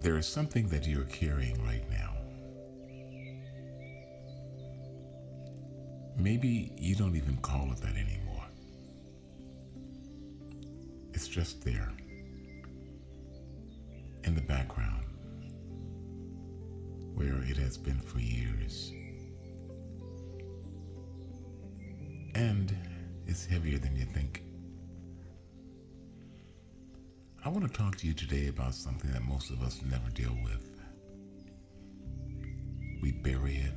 There is something that you're carrying right now. Maybe you don't even call it that anymore. It's just there, in the background, where it has been for years. And it's heavier than you think. I want to talk to you today about something that most of us never deal with. We bury it.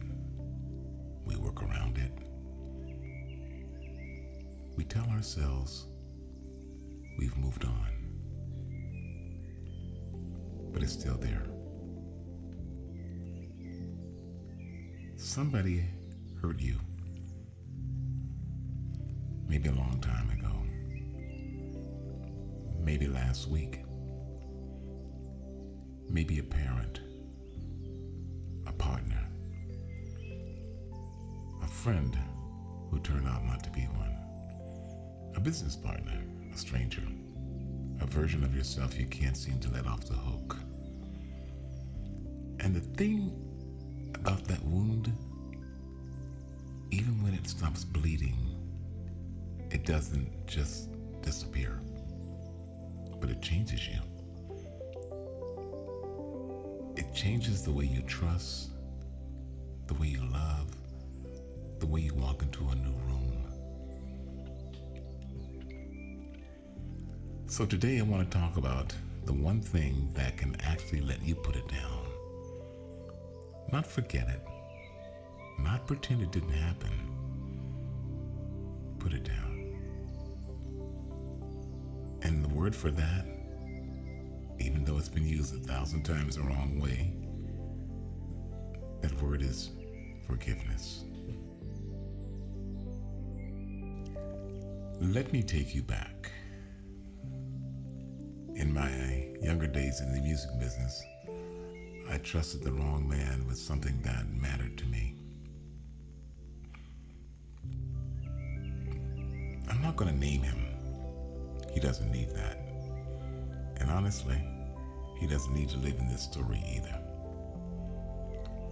We work around it. We tell ourselves we've moved on. But it's still there. Somebody hurt you. Maybe a long time ago. Maybe last week. Maybe a parent, a partner, a friend who turned out not to be one, a business partner, a stranger, a version of yourself you can't seem to let off the hook. And the thing about that wound, even when it stops bleeding, it doesn't just disappear, but it changes you. It changes the way you trust, the way you love, the way you walk into a new room. So today I want to talk about the one thing that can actually let you put it down. Not forget it, not pretend it didn't happen. Put it down. And the word for that, even though it's been used 1,000 times the wrong way, that word is forgiveness. Let me take you back. In my younger days in the music business, I trusted the wrong man with something that mattered to me. I'm not going to name him. He doesn't need that. And honestly, he doesn't need to live in this story either.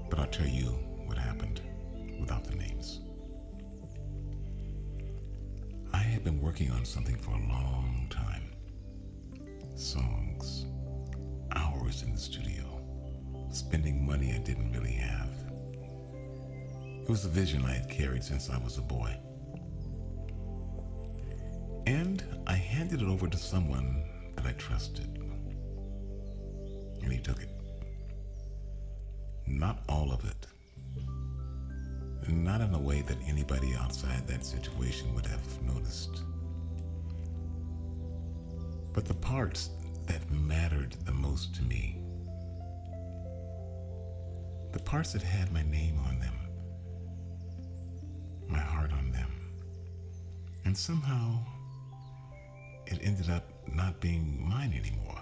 But I'll tell you what happened without the names. I had been working on something for a long time. Songs, hours in the studio, spending money I didn't really have. It was a vision I had carried since I was a boy. And I handed it over to someone that I trusted. And he took it. Not all of it. And not in a way that anybody outside that situation would have noticed. But the parts that mattered the most to me, the parts that had my name on them, my heart on them, and somehow it ended up not being mine anymore.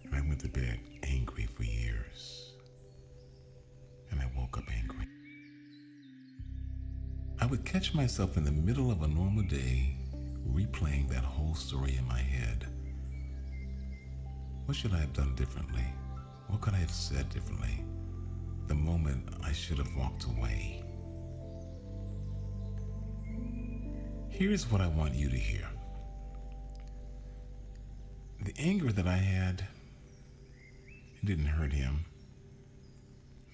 And I went to bed angry for years. And I woke up angry. I would catch myself in the middle of a normal day, replaying that whole story in my head. What should I have done differently? What could I have said differently? The moment I should have walked away. Here's what I want you to hear. The anger that I had, it didn't hurt him.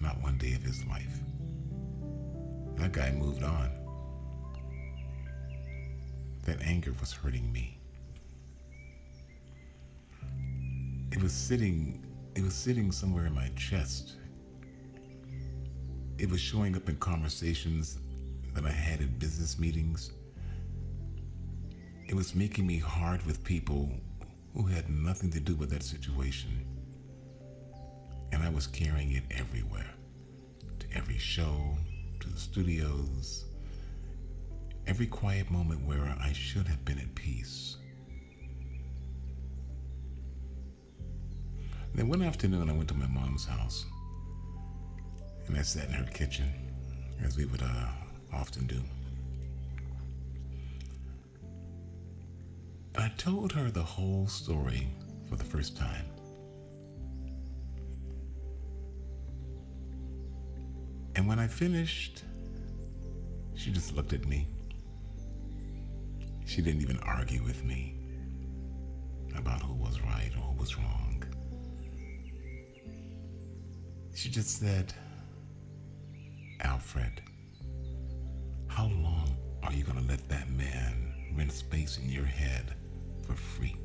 Not one day of his life. That guy moved on. That anger was hurting me. It was sitting somewhere in my chest. It was showing up in conversations that I had in business meetings. It was making me hard with people who had nothing to do with that situation. And I was carrying it everywhere. To every show, to the studios, every quiet moment where I should have been at peace. Then one afternoon I went to my mom's house and I sat in her kitchen, as we would often do. I told her the whole story for the first time. And when I finished, she just looked at me. She didn't even argue with me about who was right or who was wrong. She just said, Alfred, how long are you going to let that man rent space in your head for free?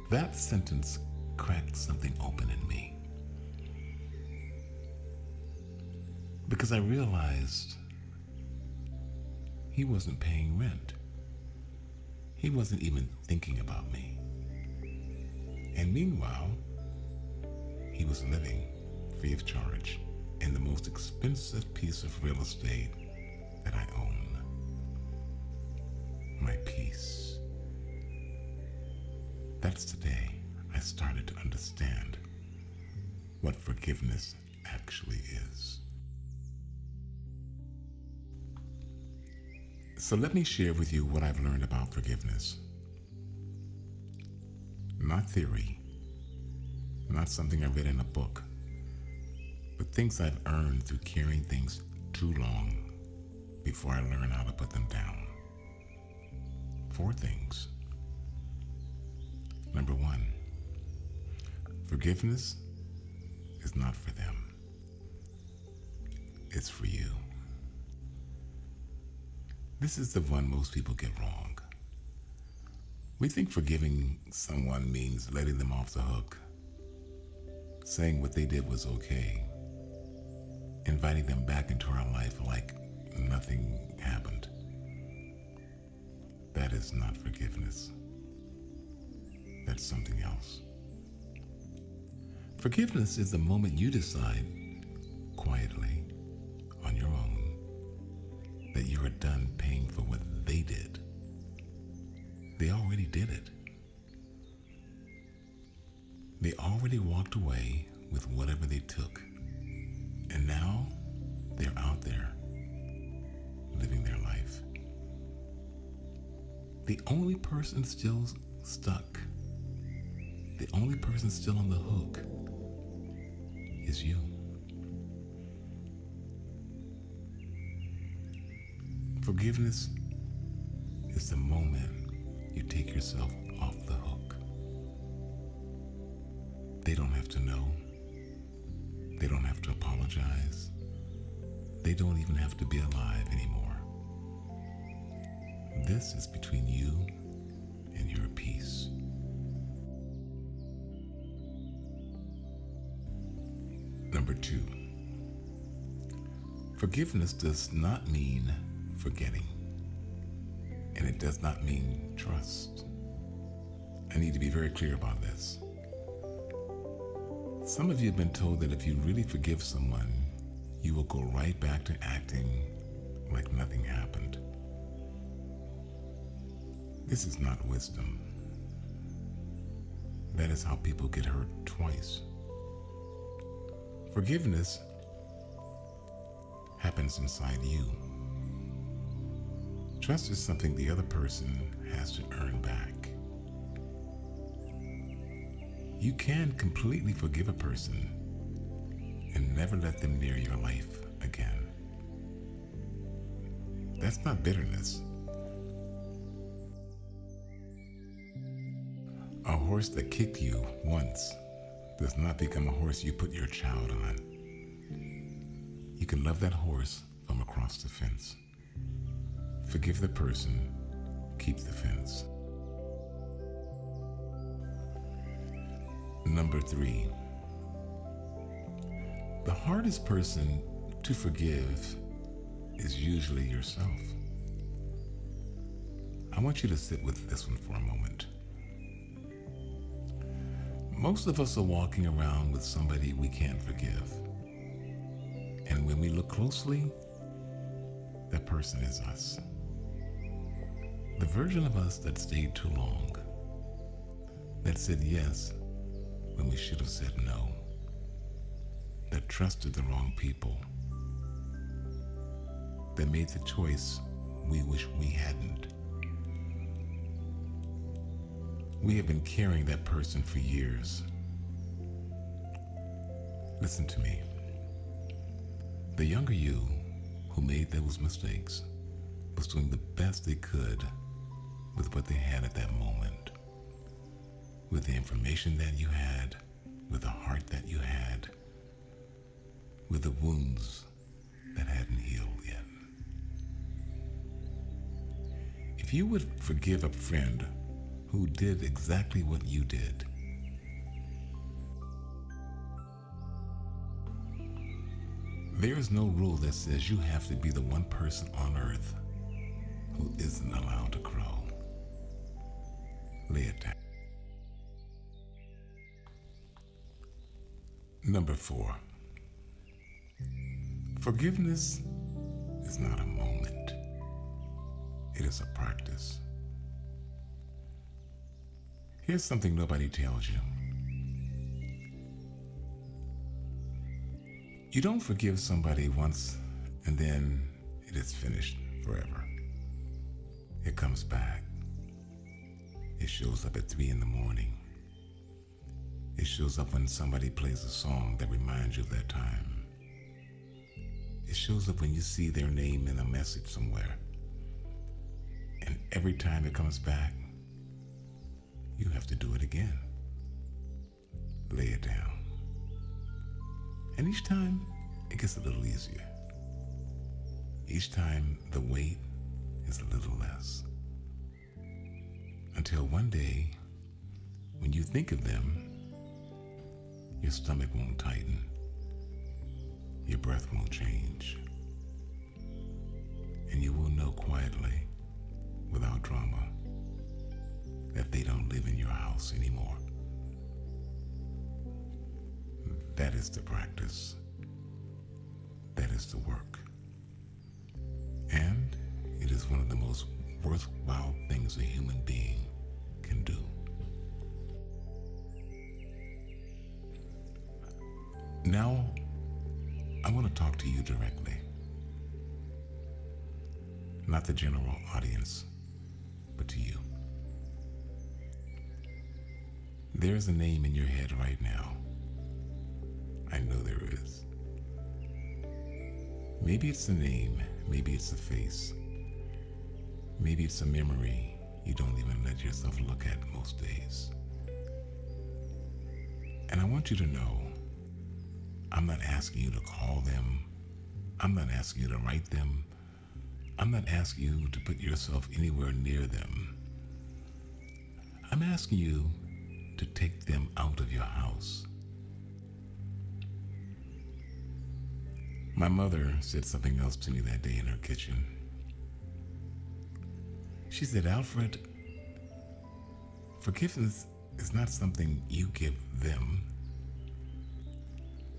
That sentence cracked something open in me, because I realized he wasn't paying rent. He wasn't even thinking about me. And meanwhile, he was living free of charge in the most expensive piece of real estate that I own. My peace. That's the day I started to understand what forgiveness actually is. So let me share with you what I've learned about forgiveness. Not theory, not something I read in a book, but things I've earned through carrying things too long before I learn how to put them down. 4 things. Number 1, forgiveness is not for them. It's for you. This is the one most people get wrong. We think forgiving someone means letting them off the hook, saying what they did was okay, inviting them back into our life like nothing happened. That is not forgiveness. That's something else. Forgiveness is the moment you decide quietly on your own that you are done paying for what they did. They already did it. They already walked away with whatever they took. And now they're out there living their life. The only person still stuck, the only person still on the hook is you. Forgiveness is the moment you take yourself off the hook. They don't have to know. They don't have to apologize. They don't even have to be alive anymore. This is between you and your peace. Number 2, forgiveness does not mean forgetting, and it does not mean trust. I need to be very clear about this. Some of you have been told that if you really forgive someone, you will go right back to acting like nothing happened. This is not wisdom. That is how people get hurt twice. Forgiveness happens inside you. Trust is something the other person has to earn back. You can completely forgive a person and never let them near your life again. That's not bitterness. A horse that kicked you once does not become a horse you put your child on. You can love that horse from across the fence. Forgive the person, keep the fence. Number 3, the hardest person to forgive is usually yourself. I want you to sit with this one for a moment. Most of us are walking around with somebody we can't forgive. And when we look closely, that person is us. The version of us that stayed too long, that said yes when we should have said no, that trusted the wrong people, that made the choice we wish we hadn't. We have been carrying that person for years. Listen to me. The younger you who made those mistakes was doing the best they could with what they had at that moment, with the information that you had, with the heart that you had, with the wounds that hadn't healed yet. If you would forgive a friend who did exactly what you did, there is no rule that says you have to be the one person on earth who isn't allowed to grow. Lay it down. Number 4. Forgiveness is not a moment. It is a practice. Here's something nobody tells you. You don't forgive somebody once and then it is finished forever. It comes back. It shows up at 3 a.m. It shows up when somebody plays a song that reminds you of that time. It shows up when you see their name in a message somewhere. And every time it comes back, you have to do it again. Lay it down. And each time, it gets a little easier. Each time, the weight is a little less. Until one day, when you think of them, your stomach won't tighten. Your breath won't change. And you will know quietly, without drama, that they don't live in your house anymore. That is the practice. That is the work. And it is one of the most worthwhile things a human being can do. Now, I want to talk to you directly. Not the general audience, but to you. There's a name in your head right now. I know there is. Maybe it's a name, maybe it's a face. Maybe it's a memory you don't even let yourself look at most days. And I want you to know, I'm not asking you to call them. I'm not asking you to write them. I'm not asking you to put yourself anywhere near them. I'm asking you to take them out of your house. My mother said something else to me that day in her kitchen. She said, Alfred, forgiveness is not something you give them.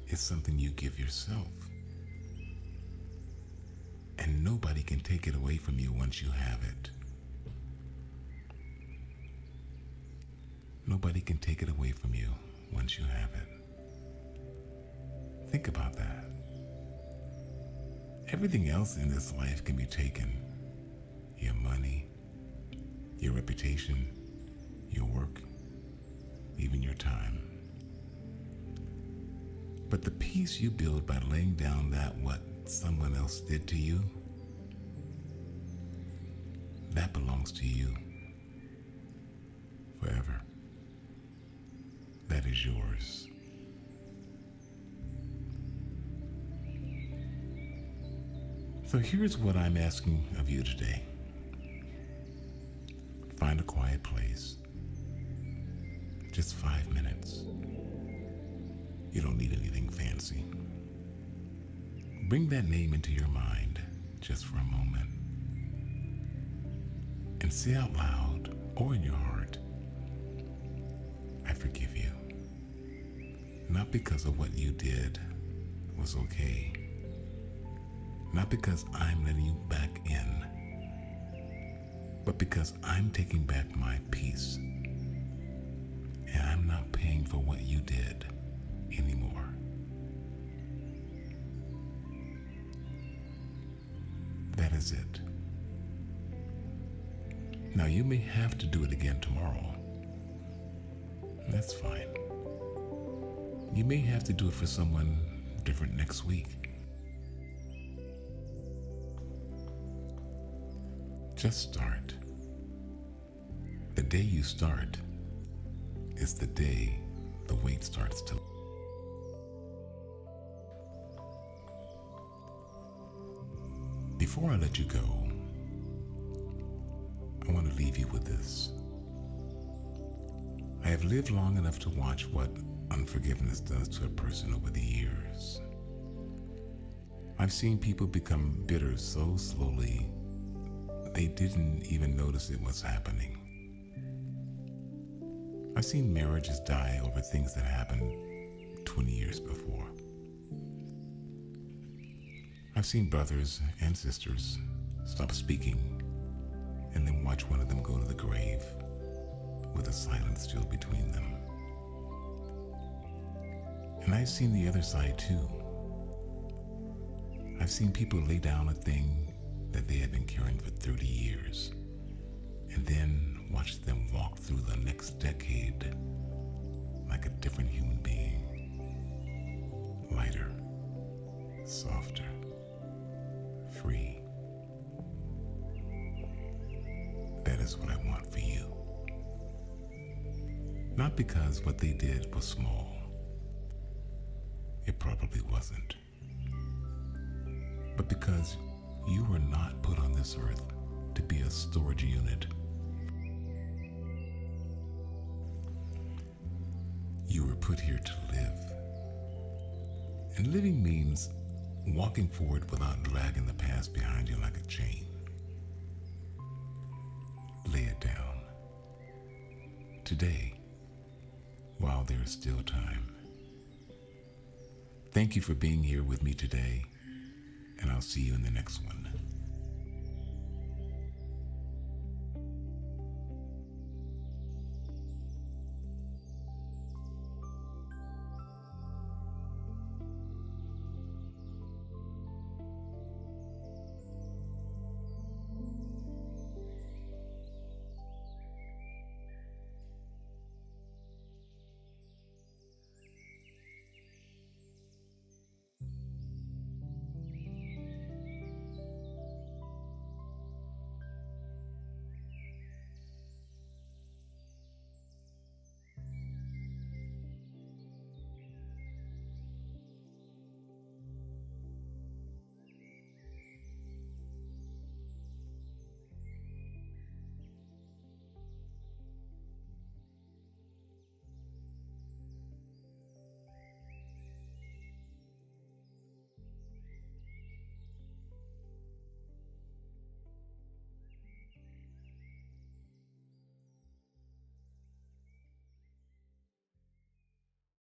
It's something you give yourself. And nobody can take it away from you once you have it. Nobody can take it away from you once you have it. Think about that. Everything else in this life can be taken. Your money, your reputation, your work, even your time. But the peace you build by laying down that what someone else did to you, that belongs to you forever. That is yours. So here's what I'm asking of you today. Find a quiet place. Just 5 minutes. You don't need anything fancy. Bring that name into your mind just for a moment. And say out loud or in your heart, I forgive you. Not because of what you did was okay. Not because I'm letting you back in, but because I'm taking back my peace. And I'm not paying for what you did anymore. That is it. Now you may have to do it again tomorrow. That's fine. You may have to do it for someone different next week. Just start. The day you start is the day the weight starts to. Before I let you go, I want to leave you with this. I have lived long enough to watch what unforgiveness does to a person over the years. I've seen people become bitter so slowly they didn't even notice it was happening. I've seen marriages die over things that happened 20 years before. I've seen brothers and sisters stop speaking and then watch one of them go to the grave with a silence still between them. And I've seen the other side too. I've seen people lay down a thing that they had been carrying for 30 years and then watch them walk through the next decade like a different human being. Lighter, softer, free. That is what I want for you. Not because what they did was small. It probably wasn't. But because you were not put on this earth to be a storage unit. You were put here to live. And living means walking forward without dragging the past behind you like a chain. Lay it down. Today, while there is still time. Thank you for being here with me today, and I'll see you in the next one.